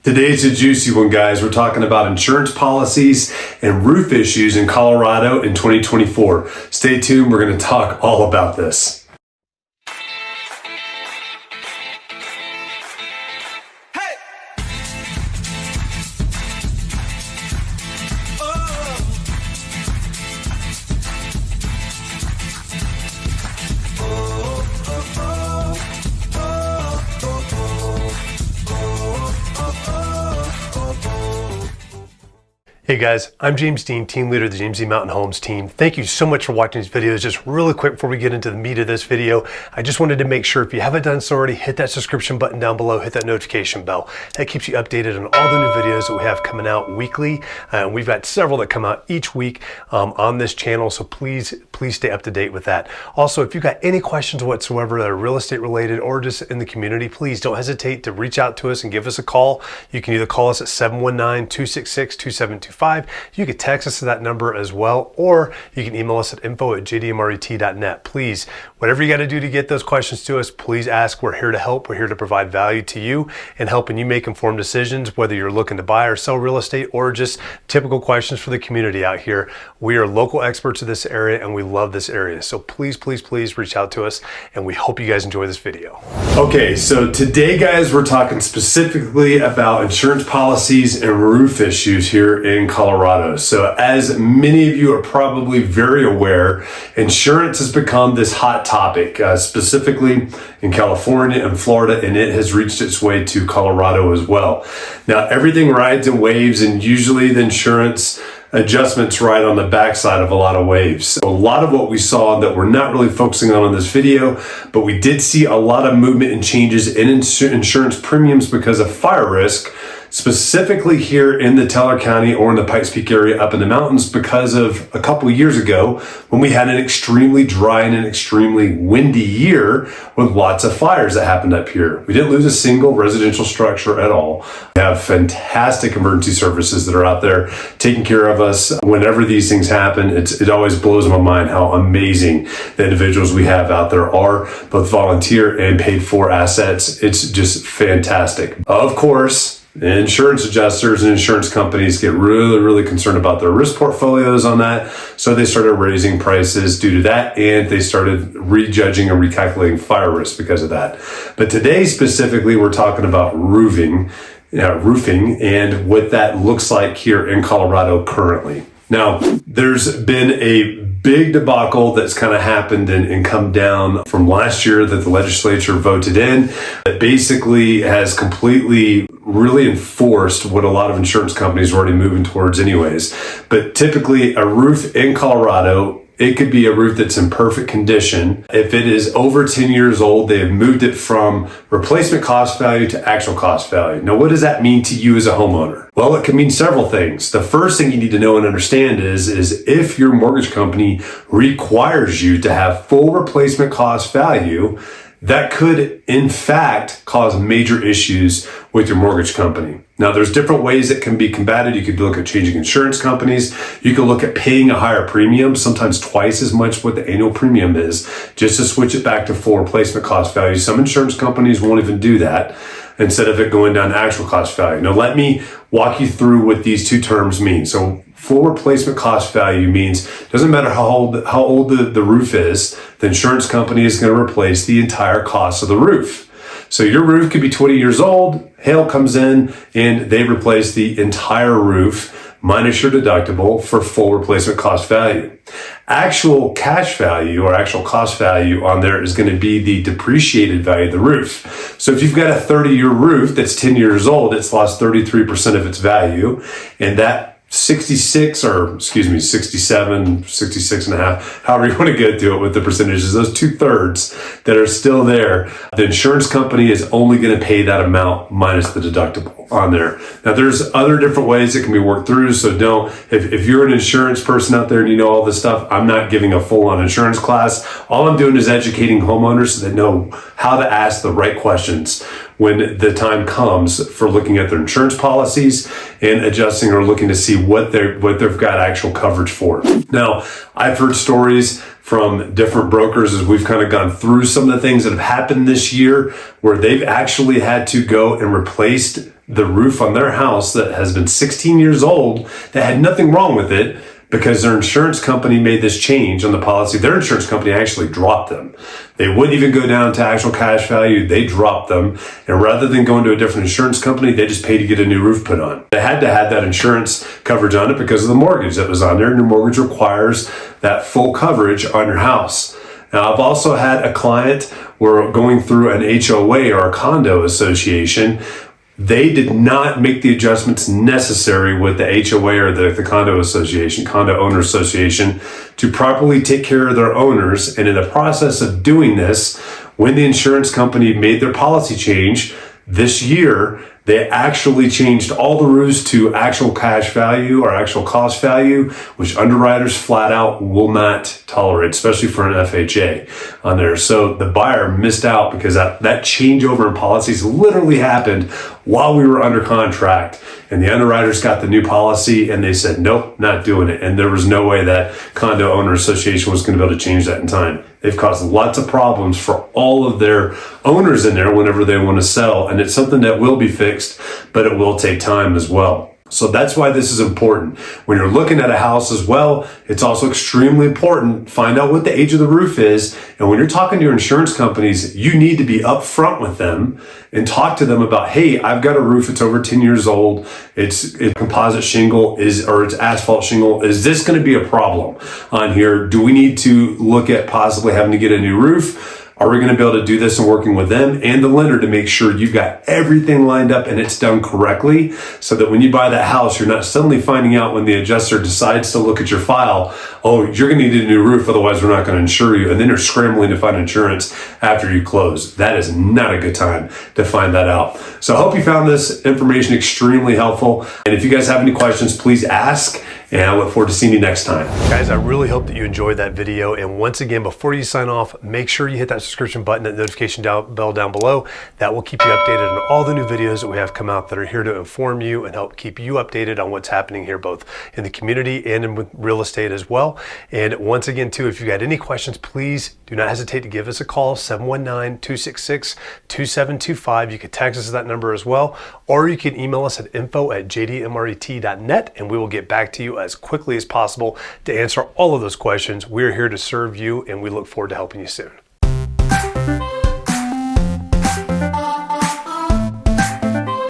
Today's a juicy one, guys. We're talking about insurance policies and roof issues in Colorado in 2024. Stay tuned. We're going to talk all about this. Hey guys, I'm James Dean, team leader of the James Dean Mountain Homes team. Thank you so much for watching these videos. Just really quick before we get into the meat of this video, I just wanted to make sure if you haven't done so already, hit that subscription button down below, hit that notification bell. That keeps you updated on all the new videos that we have coming out weekly. We've got several that come out each week on this channel, so please stay up to date with that. Also, if you've got any questions whatsoever that are real estate related or just in the community, please don't hesitate to reach out to us and give us a call. You can either call us at 719-266-2725. You can text us to that number as well, or you can email us at info@jdmret.net. Please, whatever you got to do to get those questions to us, please ask. We're here to help. We're here to provide value to you and helping you make informed decisions, whether you're looking to buy or sell real estate or just typical questions for the community out here. We are local experts in this area and we love this area. So please reach out to us, and we hope you guys enjoy this video. Okay, so today, guys, we're talking specifically about insurance policies and roof issues here in Colorado. So as many of you are probably very aware, insurance has become this hot topic, specifically in California and Florida, and it has reached its way to Colorado as well. Now, everything rides in waves, and usually the insurance adjustments ride on the backside of a lot of waves. So a lot of what we saw that we're not really focusing on in this video, but we did see a lot of movement and changes in insurance premiums because of fire risk, specifically here in the Teller County or in the Pikes Peak area up in the mountains, because of a couple of years ago when we had an extremely dry and an extremely windy year with lots of fires that happened up here. We didn't lose a single residential structure at all. We have fantastic emergency services that are out there taking care of us whenever these things happen. It always blows my mind how amazing the individuals we have out there are, both volunteer and paid for assets. It's just fantastic. Of course, insurance adjusters and insurance companies get really concerned about their risk portfolios on that. So they started raising prices due to that, and they started rejudging and recalculating fire risk because of that. But today specifically, we're talking about roofing and what that looks like here in Colorado currently. Now, there's been a big debacle that's kind of happened and come down from last year that the legislature voted in that basically has completely really enforced what a lot of insurance companies are already moving towards anyways. But typically a roof in Colorado, it could be a roof that's in perfect condition. If it is over 10 years old, they have moved it from replacement cost value to actual cost value. Now, what does that mean to you as a homeowner? Well, it can mean several things. The first thing you need to know and understand is if your mortgage company requires you to have full replacement cost value, that could, in fact, cause major issues with your mortgage company. Now, there's different ways that can be combated. You could look at changing insurance companies. You could look at paying a higher premium, sometimes twice as much what the annual premium is, just to switch it back to full replacement cost value. Some insurance companies won't even do that instead of it going down to actual cost value. Now, let me walk you through what these two terms mean. So full replacement cost value means it doesn't matter how old the roof is, the insurance company is going to replace the entire cost of the roof. So your roof could be 20 years old, hail comes in, and they replace the entire roof minus your deductible for full replacement cost value. Actual cash value or actual cost value on there is going to be the depreciated value of the roof. So if you've got a 30-year roof that's 10 years old, it's lost 33% of its value, and that 66 and a half, however you want to get to it with the percentages, those 2/3 that are still there, the insurance company is only going to pay that amount minus the deductible on there. Now, there's other different ways it can be worked through. So if you're an insurance person out there and you know all this stuff, I'm not giving a full-on insurance class. All I'm doing is educating homeowners so they know how to ask the right questions when the time comes for looking at their insurance policies and adjusting or looking to see what they've got actual coverage for. Now, I've heard stories from different brokers as we've kind of gone through some of the things that have happened this year where they've actually had to go and replaced the roof on their house that has been 16 years old that had nothing wrong with it, because their insurance company made this change on the policy. Their insurance company actually dropped them. They wouldn't even go down to actual cash value. They dropped them. And rather than going to a different insurance company, they just paid to get a new roof put on. They had to have that insurance coverage on it because of the mortgage that was on there. And your mortgage requires that full coverage on your house. Now, I've also had a client, we're going through an HOA or a condo association. They did not make the adjustments necessary with the HOA or the condo association, condo owner association, to properly take care of their owners. And in the process of doing this, when the insurance company made their policy change this year, they actually changed all the roofs to actual cash value or actual cost value, which underwriters flat out will not tolerate, especially for an FHA on there. So the buyer missed out because that changeover in policies literally happened while we were under contract. And the underwriters got the new policy and they said, nope, not doing it. And there was no way that condo owner association was going to be able to change that in time. They've caused lots of problems for all of their owners in there whenever they want to sell. And it's something that will be fixed, but it will take time as well. So that's why this is important. When you're looking at a house as well, it's also extremely important. Find out what the age of the roof is. And when you're talking to your insurance companies, you need to be upfront with them and talk to them about, hey, I've got a roof that's over 10 years old. It's composite shingle or it's asphalt shingle. Is this going to be a problem on here? Do we need to look at possibly having to get a new roof? Are we going to be able to do this and working with them and the lender to make sure you've got everything lined up and it's done correctly, so that when you buy that house, you're not suddenly finding out when the adjuster decides to look at your file, oh, you're going to need a new roof, otherwise we're not going to insure you. And then you're scrambling to find insurance after you close. That is not a good time to find that out. So I hope you found this information extremely helpful. And if you guys have any questions, please ask. And I look forward to seeing you next time. Guys, I really hope that you enjoyed that video. And once again, before you sign off, make sure you hit that subscription button and notification bell down below. That will keep you updated on all the new videos that we have come out that are here to inform you and help keep you updated on what's happening here, both in the community and in real estate as well. And once again, too, if you've got any questions, please do not hesitate to give us a call, 719-266-2725. You can text us at that number as well, or you can email us at info@jdmret.net, and we will get back to you as quickly as possible to answer all of those questions. We're here to serve you, and we look forward to helping you soon.